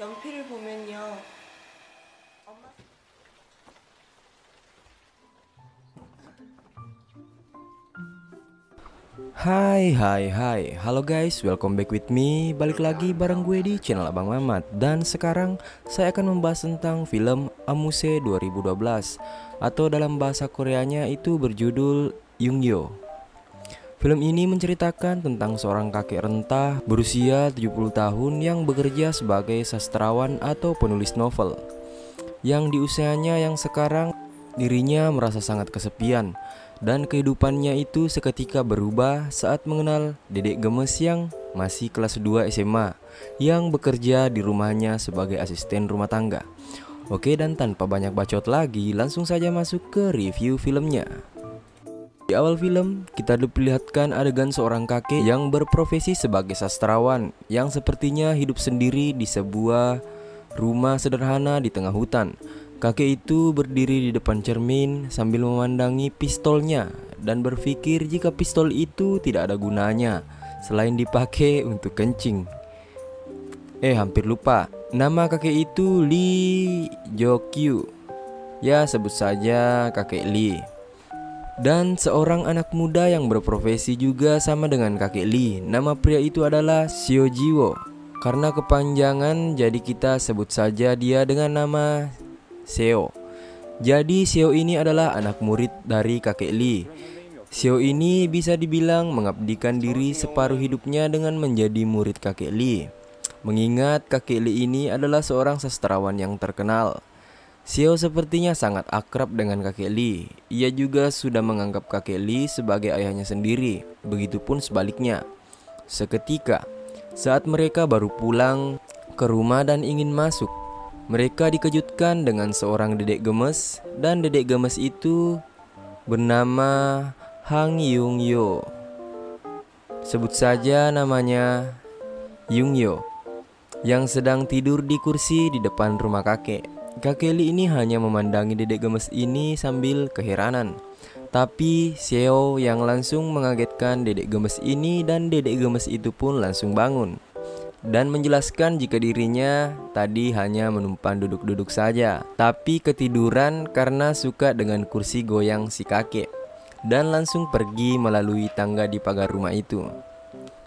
연필을 보면요. 엄마 Hai, halo guys, welcome back with me. Balik lagi bareng gue di channel Abang Mamat. Dan sekarang saya akan membahas tentang film Amuse 2012, atau dalam bahasa Koreanya itu berjudul Yungyo. Film ini menceritakan tentang seorang kakek renta berusia 70 tahun yang bekerja sebagai sastrawan atau penulis novel. Yang di usianya yang sekarang, dirinya merasa sangat kesepian, dan kehidupannya itu seketika berubah saat mengenal dedek gemes yang masih kelas 2 SMA yang bekerja di rumahnya sebagai asisten rumah tangga. Oke, dan tanpa banyak bacot lagi, langsung saja masuk ke review filmnya. Di awal film, kita diperlihatkan adegan seorang kakek yang berprofesi sebagai sastrawan yang sepertinya hidup sendiri di sebuah rumah sederhana di tengah hutan. Kakek itu berdiri di depan cermin sambil memandangi pistolnya dan berpikir jika pistol itu tidak ada gunanya selain dipakai untuk kencing. Hampir lupa. Nama kakek itu Lee Jo-kyu. Ya, sebut saja kakek Lee. Dan seorang anak muda yang berprofesi juga sama dengan kakek Lee. Nama pria itu adalah Seo Jiwo. Karena kepanjangan, jadi kita sebut saja dia dengan nama Seo. Jadi Seo ini adalah anak murid dari kakek Lee. Seo ini bisa dibilang mengabdikan diri separuh hidupnya dengan menjadi murid kakek Lee. Mengingat kakek Lee ini adalah seorang sastrawan yang terkenal. Seo sepertinya sangat akrab dengan kakek Lee. Ia juga sudah menganggap kakek Lee sebagai ayahnya sendiri. Begitupun sebaliknya. Seketika saat mereka baru pulang ke rumah dan ingin masuk, mereka dikejutkan dengan seorang dedek gemes, dan dedek gemes itu bernama Hang Yungyo. Sebut saja namanya Yungyo, yang sedang tidur di kursi di depan rumah kakek. Kakek Lee ini hanya memandangi dedek gemes ini sambil keheranan. Tapi Seo yang langsung mengagetkan dedek gemes ini, dan dedek gemes itu pun langsung bangun dan menjelaskan jika dirinya tadi hanya menumpang duduk-duduk saja, tapi ketiduran karena suka dengan kursi goyang si kakek, dan langsung pergi melalui tangga di pagar rumah itu.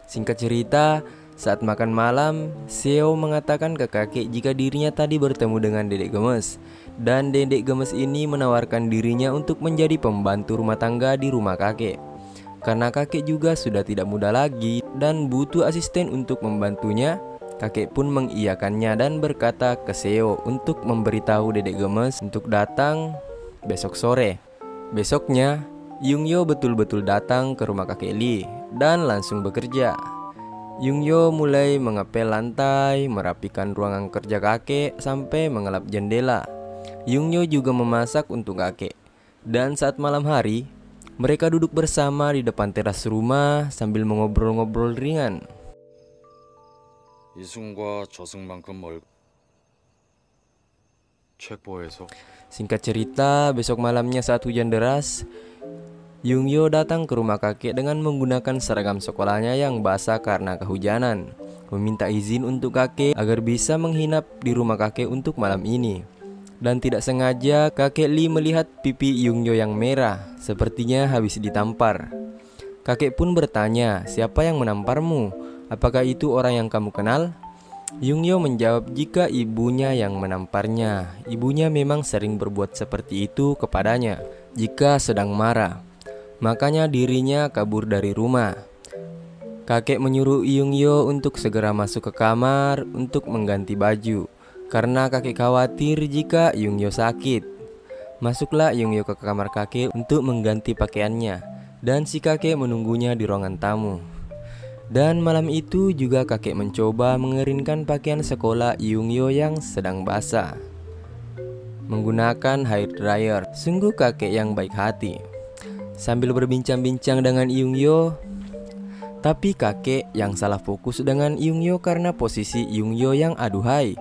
Singkat cerita, saat makan malam, Seo mengatakan ke kakek jika dirinya tadi bertemu dengan dedek gemes, dan dedek gemes ini menawarkan dirinya untuk menjadi pembantu rumah tangga di rumah kakek. Karena kakek juga sudah tidak muda lagi dan butuh asisten untuk membantunya, kakek pun mengiyakannya dan berkata ke Seo untuk memberitahu dedek gemes untuk datang besok sore. Besoknya, Yungyo betul-betul datang ke rumah kakek Lee dan langsung bekerja. Yungyo mulai mengepel lantai, merapikan ruangan kerja kakek, sampai mengelap jendela. Yungyo juga memasak untuk kakek. Dan saat malam hari, mereka duduk bersama di depan teras rumah sambil mengobrol-ngobrol ringan. 이승과 저승만큼 멀 책보에서 Singkat cerita, besok malamnya saat hujan deras, Yungyo datang ke rumah kakek dengan menggunakan seragam sekolahnya yang basah karena kehujanan, meminta izin untuk kakek agar bisa menginap di rumah kakek untuk malam ini. Dan tidak sengaja kakek Lee melihat pipi Yungyo yang merah, sepertinya habis ditampar. Kakek pun bertanya, "Siapa yang menamparmu? Apakah itu orang yang kamu kenal?" Yungyo menjawab jika ibunya yang menamparnya. Ibunya memang sering berbuat seperti itu kepadanya jika sedang marah. Makanya dirinya kabur dari rumah. Kakek menyuruh Yungyo untuk segera masuk ke kamar untuk mengganti baju, karena kakek khawatir jika Yungyo sakit. Masuklah Yungyo ke kamar kakek untuk mengganti pakaiannya, dan si kakek menunggunya di ruangan tamu. Dan malam itu juga kakek mencoba mengeringkan pakaian sekolah Yungyo yang sedang basah menggunakan hair dryer. Sungguh kakek yang baik hati. Sambil berbincang-bincang dengan Yungyo, tapi kakek yang salah fokus dengan Yungyo karena posisi Yungyo yang aduhai.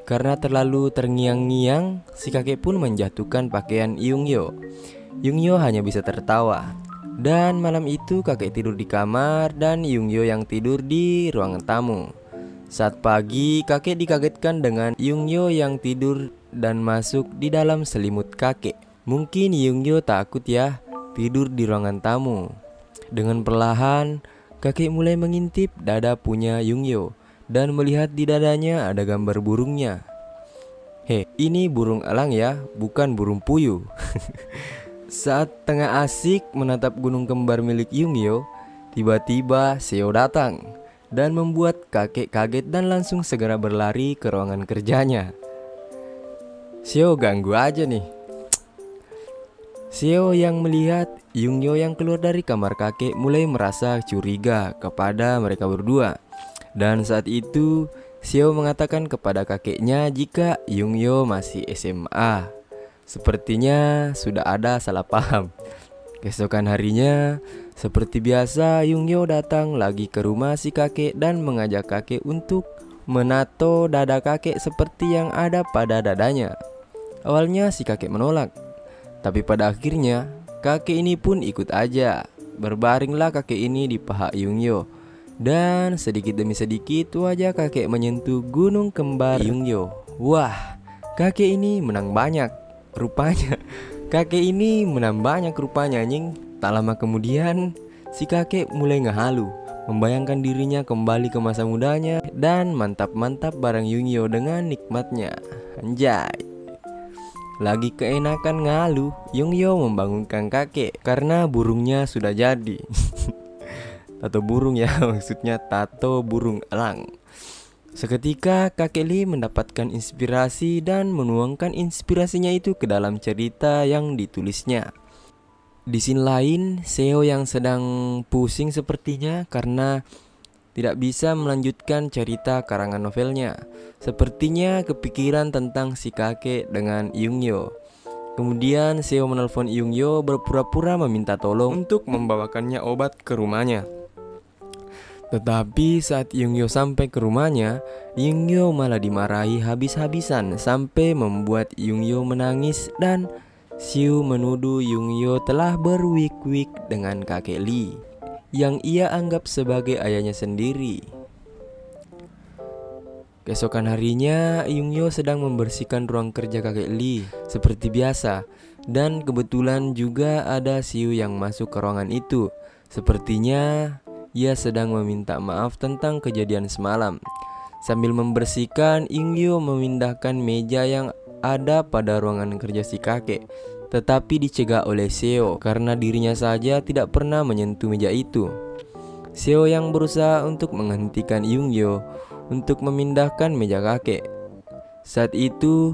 Karena terlalu terngiang-ngiang, si kakek pun menjatuhkan pakaian Yungyo. Yungyo hanya bisa tertawa. Dan malam itu kakek tidur di kamar dan Yungyo yang tidur di ruangan tamu. Saat pagi, kakek dikagetkan dengan Yungyo yang tidur dan masuk di dalam selimut kakek. Mungkin Yungyo takut ya tidur di ruangan tamu. Dengan perlahan, kakek mulai mengintip dada punya Yungyo dan melihat di dadanya ada gambar burungnya. Ini burung elang ya, bukan burung puyuh. Saat tengah asik menatap gunung kembar milik Yungyo, tiba-tiba Seo datang dan membuat kakek kaget dan langsung segera berlari ke ruangan kerjanya. Seo ganggu aja nih. Seo yang melihat Yungyo yang keluar dari kamar kakek mulai merasa curiga kepada mereka berdua. Dan saat itu Seo mengatakan kepada kakeknya jika Yungyo masih SMA. Sepertinya sudah ada salah paham. Keesokan harinya, seperti biasa Yungyo datang lagi ke rumah si kakek dan mengajak kakek untuk menato dada kakek seperti yang ada pada dadanya. Awalnya si kakek menolak, tapi pada akhirnya kakek ini pun ikut aja. Berbaringlah kakek ini di paha Yungyo. Dan sedikit demi sedikit wajah kakek menyentuh gunung kembar Yungyo. Wah, kakek ini menang banyak rupanya. Kakek ini menang banyak rupanya nying. Tak lama kemudian si kakek mulai ngehalu, membayangkan dirinya kembali ke masa mudanya dan mantap-mantap bareng Yungyo dengan nikmatnya. Anjay. Lagi keenakan ngalu, Yungyo membangunkan kakek karena burungnya sudah jadi. Tato burung ya, maksudnya tato burung elang. Seketika kakek Lee mendapatkan inspirasi dan menuangkan inspirasinya itu ke dalam cerita yang ditulisnya. Di scene lain, Seo yang sedang pusing sepertinya karena tidak bisa melanjutkan cerita karangan novelnya. Sepertinya kepikiran tentang si kakek dengan Yungyo. Kemudian Seo menelpon Yungyo berpura-pura meminta tolong untuk membawakannya obat ke rumahnya. Tetapi saat Yungyo sampai ke rumahnya, Yungyo malah dimarahi habis-habisan sampai membuat Yungyo menangis dan Seo menuduh Yungyo telah berwik-wik dengan kakek Lee yang ia anggap sebagai ayahnya sendiri. Keesokan harinya, Yungyo sedang membersihkan ruang kerja kakek Lee seperti biasa. Dan kebetulan juga ada Seo yang masuk ke ruangan itu. Sepertinya ia sedang meminta maaf tentang kejadian semalam. Sambil membersihkan, Yungyo memindahkan meja yang ada pada ruangan kerja si kakek, tetapi dicegah oleh Seo karena dirinya saja tidak pernah menyentuh meja itu. Seo yang berusaha untuk menghentikan Yungyo untuk memindahkan meja kakek. Saat itu,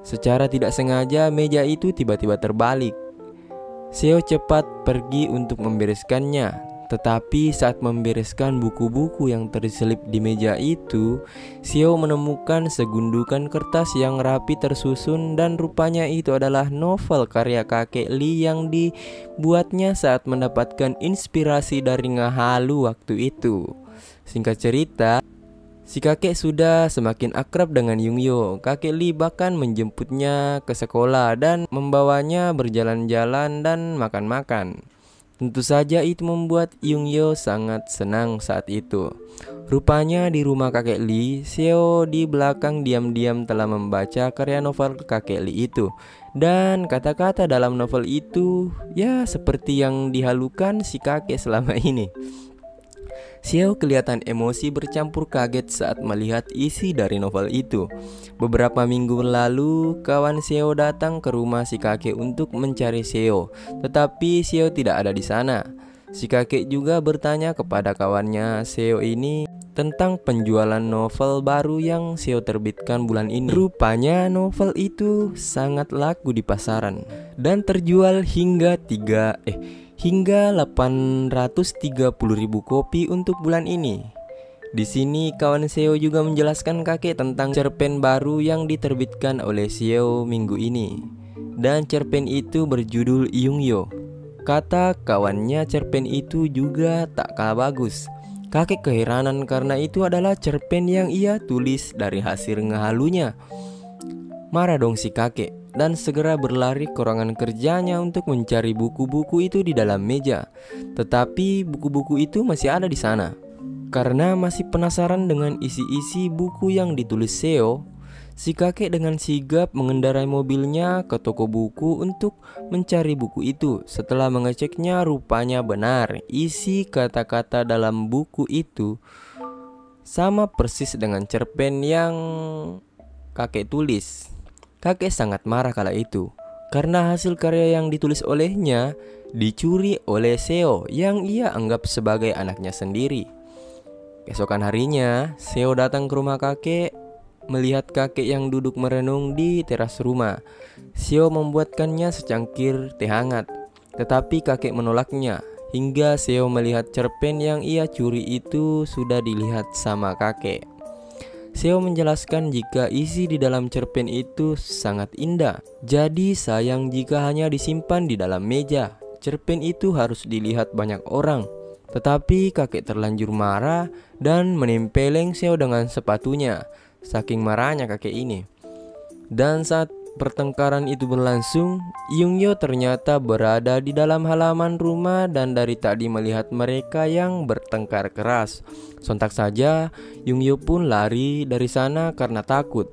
secara tidak sengaja meja itu tiba-tiba terbalik. Seo cepat pergi untuk membereskannya. Tetapi saat membereskan buku-buku yang terselip di meja itu, Seo menemukan segundukan kertas yang rapi tersusun dan rupanya itu adalah novel karya kakek Lee yang dibuatnya saat mendapatkan inspirasi dari ngehalu waktu itu. Singkat cerita, si kakek sudah semakin akrab dengan Yungyo. Kakek Lee bahkan menjemputnya ke sekolah dan membawanya berjalan-jalan dan makan-makan. Tentu saja itu membuat Yungyo sangat senang saat itu. Rupanya di rumah kakek Lee, Seo di belakang diam-diam telah membaca karya novel kakek Lee itu. Dan kata-kata dalam novel itu ya seperti yang dihalukan si kakek selama ini. Seo kelihatan emosi bercampur kaget saat melihat isi dari novel itu. Beberapa minggu lalu, kawan Seo datang ke rumah si kakek untuk mencari Seo, tetapi Seo tidak ada di sana. Si kakek juga bertanya kepada kawannya Seo ini tentang penjualan novel baru yang Seo terbitkan bulan ini. Rupanya novel itu sangat laku di pasaran dan terjual hingga 830.000 kopi untuk bulan ini. Di sini kawan Seo juga menjelaskan kakek tentang cerpen baru yang diterbitkan oleh Seo minggu ini. Dan cerpen itu berjudul Yungyo. Kata kawannya cerpen itu juga tak kalah bagus. Kakek keheranan karena itu adalah cerpen yang ia tulis dari hasil ngehalunya. Marah dong si kakek dan segera berlari ke ruangan kerjanya untuk mencari buku-buku itu di dalam meja. Tetapi buku-buku itu masih ada di sana. Karena masih penasaran dengan isi-isi buku yang ditulis Seo, si kakek dengan sigap mengendarai mobilnya ke toko buku untuk mencari buku itu. Setelah mengeceknya, rupanya benar isi kata-kata dalam buku itu sama persis dengan cerpen yang kakek tulis. Kakek sangat marah kala itu karena hasil karya yang ditulis olehnya dicuri oleh Seo yang ia anggap sebagai anaknya sendiri. Keesokan harinya, Seo datang ke rumah kakek, melihat kakek yang duduk merenung di teras rumah. Seo membuatkannya secangkir teh hangat, tetapi kakek menolaknya. Hingga Seo melihat cerpen yang ia curi itu sudah dilihat sama kakek. Seo menjelaskan jika isi di dalam cerpen itu sangat indah. Jadi sayang jika hanya disimpan di dalam meja. Cerpen itu harus dilihat banyak orang. Tetapi kakek terlanjur marah dan menempeleng Seo dengan sepatunya. Saking marahnya kakek ini. Dan saat pertengkaran itu berlangsung, Yungyo ternyata berada di dalam halaman rumah dan dari tadi melihat mereka yang bertengkar keras. Sontak saja Yungyo pun lari dari sana karena takut.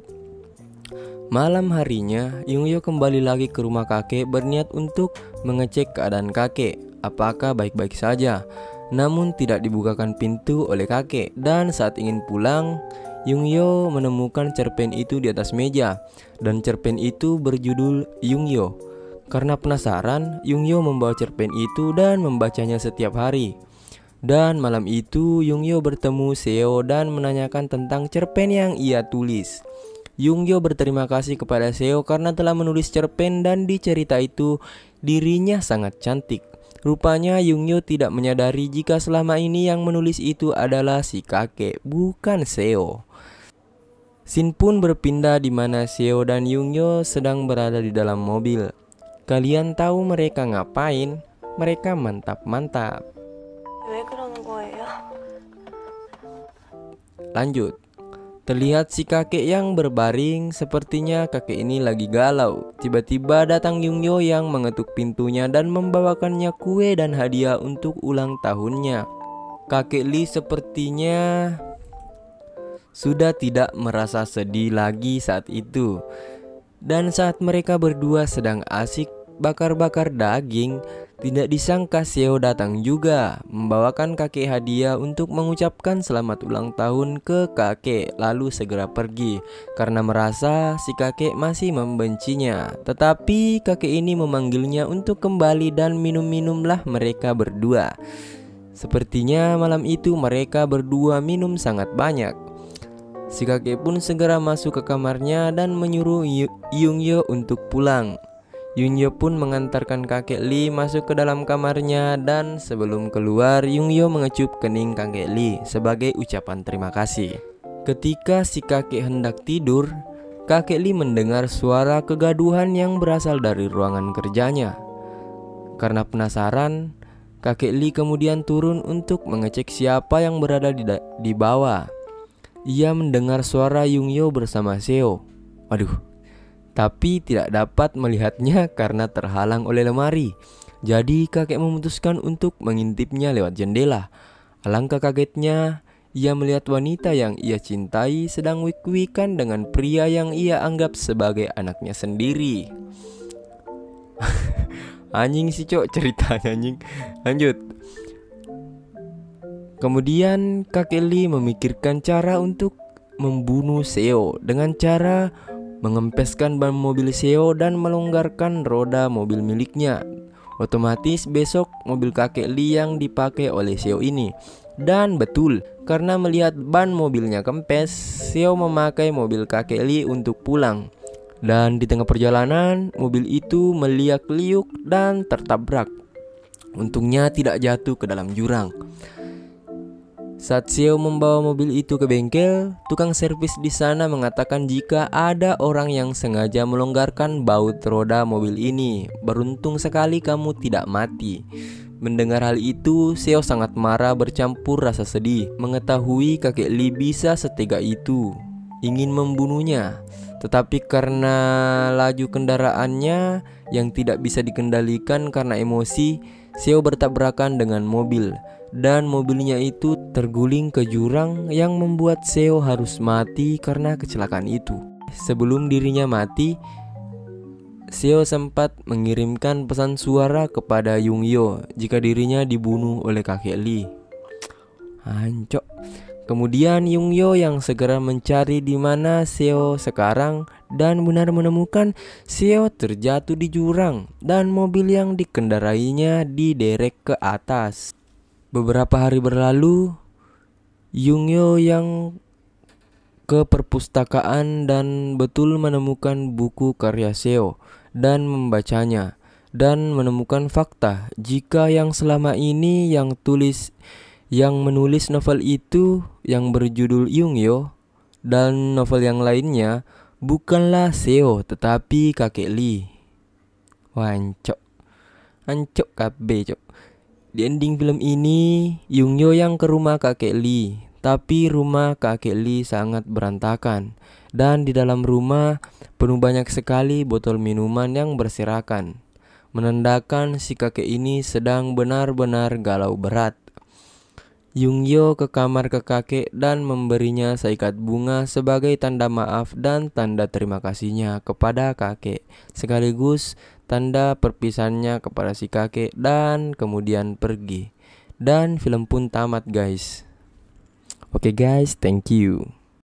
Malam harinya, Yungyo kembali lagi ke rumah kakek berniat untuk mengecek keadaan kakek, apakah baik-baik saja. Namun tidak dibukakan pintu oleh kakek. Dan saat ingin pulang, Yungyo menemukan cerpen itu di atas meja. Dan cerpen itu berjudul Yungyo. Karena penasaran, Yungyo membawa cerpen itu dan membacanya setiap hari. Dan malam itu Yungyo bertemu Seo dan menanyakan tentang cerpen yang ia tulis. Yungyo berterima kasih kepada Seo karena telah menulis cerpen dan di cerita itu dirinya sangat cantik. Rupanya Yungyo tidak menyadari jika selama ini yang menulis itu adalah si kakek, bukan Seo. Scene pun berpindah di mana Seo dan Yungyo sedang berada di dalam mobil. Kalian tahu mereka ngapain? Mereka mantap-mantap. 왜 그러는 거예요? Lanjut. Terlihat si kakek yang berbaring, sepertinya kakek ini lagi galau. Tiba-tiba datang Yungyo yang mengetuk pintunya dan membawakannya kue dan hadiah untuk ulang tahunnya. Kakek Lee sepertinya sudah tidak merasa sedih lagi saat itu. Dan saat mereka berdua sedang asik bakar-bakar daging, tidak disangka Seo datang juga, membawakan kakek hadiah untuk mengucapkan selamat ulang tahun ke kakek, lalu segera pergi karena merasa si kakek masih membencinya. Tetapi kakek ini memanggilnya untuk kembali dan minum-minumlah mereka berdua. Sepertinya malam itu mereka berdua minum sangat banyak. Si kakek pun segera masuk ke kamarnya dan menyuruh Yungyo untuk pulang. Yungyo pun mengantarkan kakek Lee masuk ke dalam kamarnya dan sebelum keluar Yungyo mengecup kening kakek Lee sebagai ucapan terima kasih. Ketika si kakek hendak tidur, kakek Lee mendengar suara kegaduhan yang berasal dari ruangan kerjanya. Karena penasaran, kakek Lee kemudian turun untuk mengecek siapa yang berada di bawah. Ia mendengar suara Yungyo bersama Seo. Tapi tidak dapat melihatnya karena terhalang oleh lemari. Jadi kakek memutuskan untuk mengintipnya lewat jendela. Alangkah kagetnya, ia melihat wanita yang ia cintai sedang wik-wikan dengan pria yang ia anggap sebagai anaknya sendiri. Anjing sih cok ceritanya anjing. Lanjut. Kemudian kakek Lee memikirkan cara untuk membunuh Seo dengan cara mengempeskan ban mobil Seo dan melonggarkan roda mobil miliknya. Otomatis besok mobil kakek Lee yang dipakai oleh Seo ini. Dan betul, karena melihat ban mobilnya kempes, Seo memakai mobil kakek Lee untuk pulang. Dan di tengah perjalanan, mobil itu meliak-liuk dan tertabrak. Untungnya tidak jatuh ke dalam jurang. Saat Seo membawa mobil itu ke bengkel, tukang servis di sana mengatakan jika ada orang yang sengaja melonggarkan baut roda mobil ini. Beruntung sekali kamu tidak mati. Mendengar hal itu, Seo sangat marah bercampur rasa sedih mengetahui kakek Lee bisa setega itu, ingin membunuhnya. Tetapi karena laju kendaraannya yang tidak bisa dikendalikan karena emosi, Seo bertabrakan dengan mobil. dan mobilnya itu terguling ke jurang yang membuat Seo harus mati karena kecelakaan itu. Sebelum dirinya mati, Seo sempat mengirimkan pesan suara kepada Yungyo jika dirinya dibunuh oleh kakek Lee. Hancok. Kemudian Yungyo yang segera mencari di mana Seo sekarang dan benar menemukan Seo terjatuh di jurang dan mobil yang dikendarainya diderek ke atas. Beberapa hari berlalu, Yungyo yang ke perpustakaan dan betul menemukan buku karya Seo dan membacanya dan menemukan fakta jika yang selama ini yang menulis novel itu yang berjudul Yungyo dan novel yang lainnya bukanlah Seo tetapi kakek Lee. Wancok. Ancok kabeh, cok. Di ending film ini Yungyo yang ke rumah kakek Lee, tapi rumah kakek Lee sangat berantakan dan di dalam rumah penuh banyak sekali botol minuman yang berserakan, menandakan si kakek ini sedang benar-benar galau berat. Yungyo ke kamar ke kakek dan memberinya seikat bunga sebagai tanda maaf dan tanda terima kasihnya kepada kakek, sekaligus tanda perpisahannya kepada si kakek dan kemudian pergi. Dan film pun tamat guys. Oke guys, thank you.